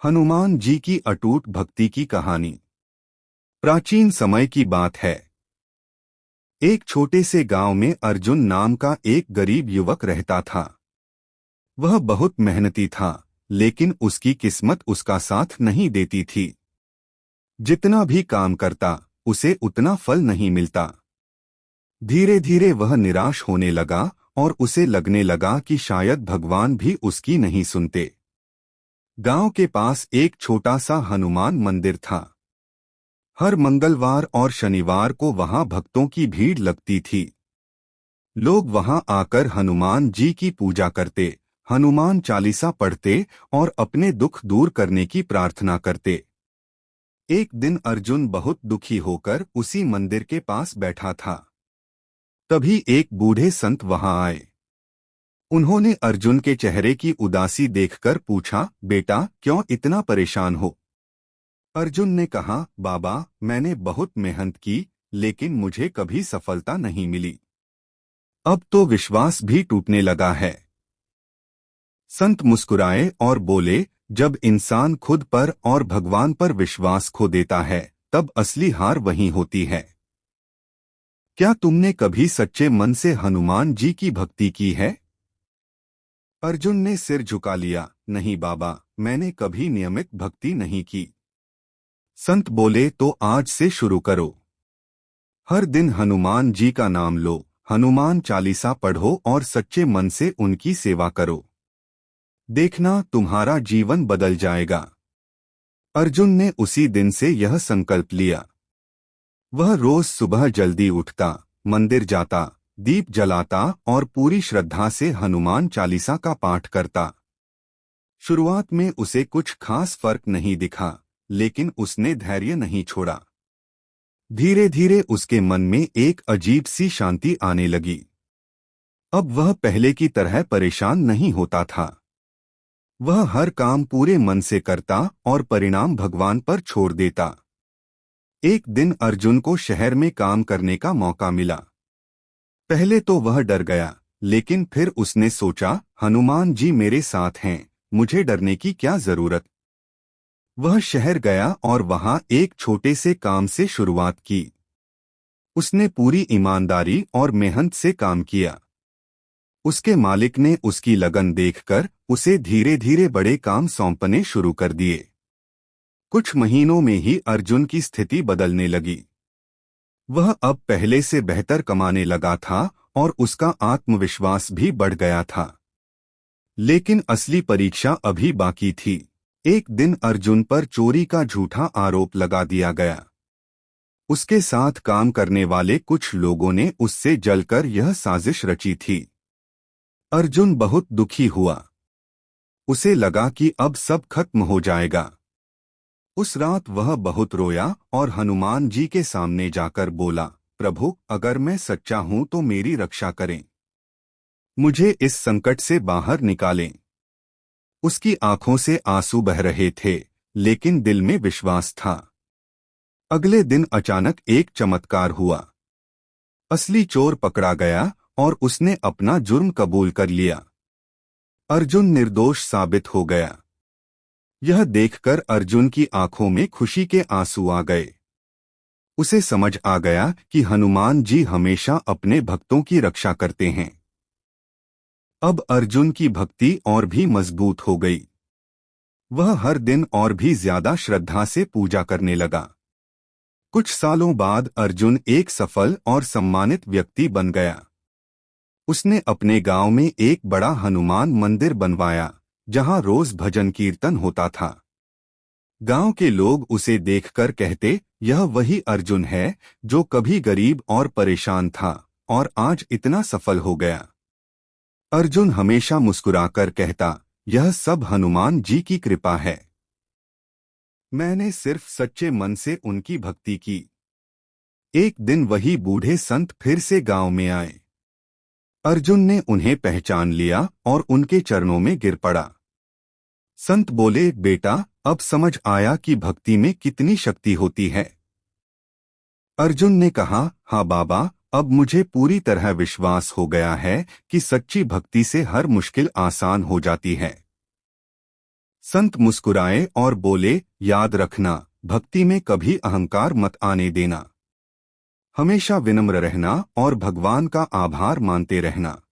हनुमान जी की अटूट भक्ति की कहानी। प्राचीन समय की बात है। एक छोटे से गांव में अर्जुन नाम का एक गरीब युवक रहता था। वह बहुत मेहनती था, लेकिन उसकी किस्मत उसका साथ नहीं देती थी। जितना भी काम करता, उसे उतना फल नहीं मिलता। धीरे धीरे वह निराश होने लगा और उसे लगने लगा कि शायद भगवान भी उसकी नहीं सुनते। गांव के पास एक छोटा सा हनुमान मंदिर था। हर मंगलवार और शनिवार को वहां भक्तों की भीड़ लगती थी। लोग वहां आकर हनुमान जी की पूजा करते, हनुमान चालीसा पढ़ते और अपने दुख दूर करने की प्रार्थना करते। एक दिन अर्जुन बहुत दुखी होकर उसी मंदिर के पास बैठा था। तभी एक बूढ़े संत वहां आए। उन्होंने अर्जुन के चेहरे की उदासी देखकर पूछा, बेटा क्यों इतना परेशान हो? अर्जुन ने कहा, बाबा मैंने बहुत मेहनत की, लेकिन मुझे कभी सफलता नहीं मिली। अब तो विश्वास भी टूटने लगा है। संत मुस्कुराए और बोले, जब इंसान खुद पर और भगवान पर विश्वास खो देता है, तब असली हार वहीं होती है। क्या तुमने कभी सच्चे मन से हनुमान जी की भक्ति की है? अर्जुन ने सिर झुका लिया, नहीं बाबा, मैंने कभी नियमित भक्ति नहीं की। संत बोले, तो आज से शुरू करो। हर दिन हनुमान जी का नाम लो, हनुमान चालीसा पढ़ो और सच्चे मन से उनकी सेवा करो। देखना तुम्हारा जीवन बदल जाएगा। अर्जुन ने उसी दिन से यह संकल्प लिया। वह रोज सुबह जल्दी उठता, मंदिर जाता, दीप जलाता और पूरी श्रद्धा से हनुमान चालीसा का पाठ करता। शुरुआत में उसे कुछ खास फर्क नहीं दिखा, लेकिन उसने धैर्य नहीं छोड़ा। धीरे धीरे उसके मन में एक अजीब सी शांति आने लगी। अब वह पहले की तरह परेशान नहीं होता था। वह हर काम पूरे मन से करता और परिणाम भगवान पर छोड़ देता। एक दिन अर्जुन को शहर में काम करने का मौका मिला। पहले तो वह डर गया, लेकिन फिर उसने सोचा, हनुमान जी मेरे साथ हैं, मुझे डरने की क्या जरूरत। वह शहर गया और वहां एक छोटे से काम से शुरुआत की। उसने पूरी ईमानदारी और मेहनत से काम किया। उसके मालिक ने उसकी लगन देखकर उसे धीरे धीरे बड़े काम सौंपने शुरू कर दिए। कुछ महीनों में ही अर्जुन की स्थिति बदलने लगी। वह अब पहले से बेहतर कमाने लगा था और उसका आत्मविश्वास भी बढ़ गया था। लेकिन असली परीक्षा अभी बाकी थी। एक दिन अर्जुन पर चोरी का झूठा आरोप लगा दिया गया। उसके साथ काम करने वाले कुछ लोगों ने उससे जलकर यह साजिश रची थी। अर्जुन बहुत दुखी हुआ। उसे लगा कि अब सब खत्म हो जाएगा। उस रात वह बहुत रोया और हनुमान जी के सामने जाकर बोला, प्रभु अगर मैं सच्चा हूं तो मेरी रक्षा करें। मुझे इस संकट से बाहर निकालें। उसकी आंखों से आंसू बह रहे थे, लेकिन दिल में विश्वास था। अगले दिन अचानक एक चमत्कार हुआ। असली चोर पकड़ा गया और उसने अपना जुर्म कबूल कर लिया। अर्जुन निर्दोष साबित हो गया। यह देखकर अर्जुन की आंखों में खुशी के आंसू आ गए। उसे समझ आ गया कि हनुमान जी हमेशा अपने भक्तों की रक्षा करते हैं। अब अर्जुन की भक्ति और भी मजबूत हो गई। वह हर दिन और भी ज्यादा श्रद्धा से पूजा करने लगा। कुछ सालों बाद अर्जुन एक सफल और सम्मानित व्यक्ति बन गया। उसने अपने गांव में एक बड़ा हनुमान मंदिर बनवाया, जहां रोज भजन कीर्तन होता था। गांव के लोग उसे देखकर कहते, यह वही अर्जुन है जो कभी गरीब और परेशान था और आज इतना सफल हो गया। अर्जुन हमेशा मुस्कुराकर कहता, यह सब हनुमान जी की कृपा है। मैंने सिर्फ सच्चे मन से उनकी भक्ति की। एक दिन वही बूढ़े संत फिर से गांव में आए। अर्जुन ने उन्हें पहचान लिया और उनके चरणों में गिर पड़ा। संत बोले, बेटा अब समझ आया कि भक्ति में कितनी शक्ति होती है। अर्जुन ने कहा, हाँ बाबा, अब मुझे पूरी तरह विश्वास हो गया है कि सच्ची भक्ति से हर मुश्किल आसान हो जाती है। संत मुस्कुराए और बोले, याद रखना, भक्ति में कभी अहंकार मत आने देना। हमेशा विनम्र रहना और भगवान का आभार मानते रहना।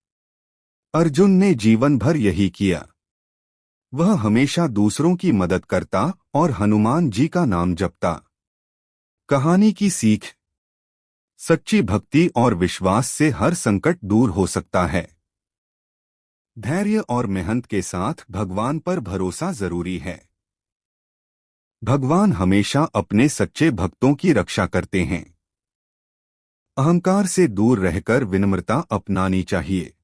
अर्जुन ने जीवन भर यही किया। वह हमेशा दूसरों की मदद करता और हनुमान जी का नाम जपता। कहानी की सीख। सच्ची भक्ति और विश्वास से हर संकट दूर हो सकता है। धैर्य और मेहनत के साथ भगवान पर भरोसा जरूरी है। भगवान हमेशा अपने सच्चे भक्तों की रक्षा करते हैं। अहंकार से दूर रहकर विनम्रता अपनानी चाहिए।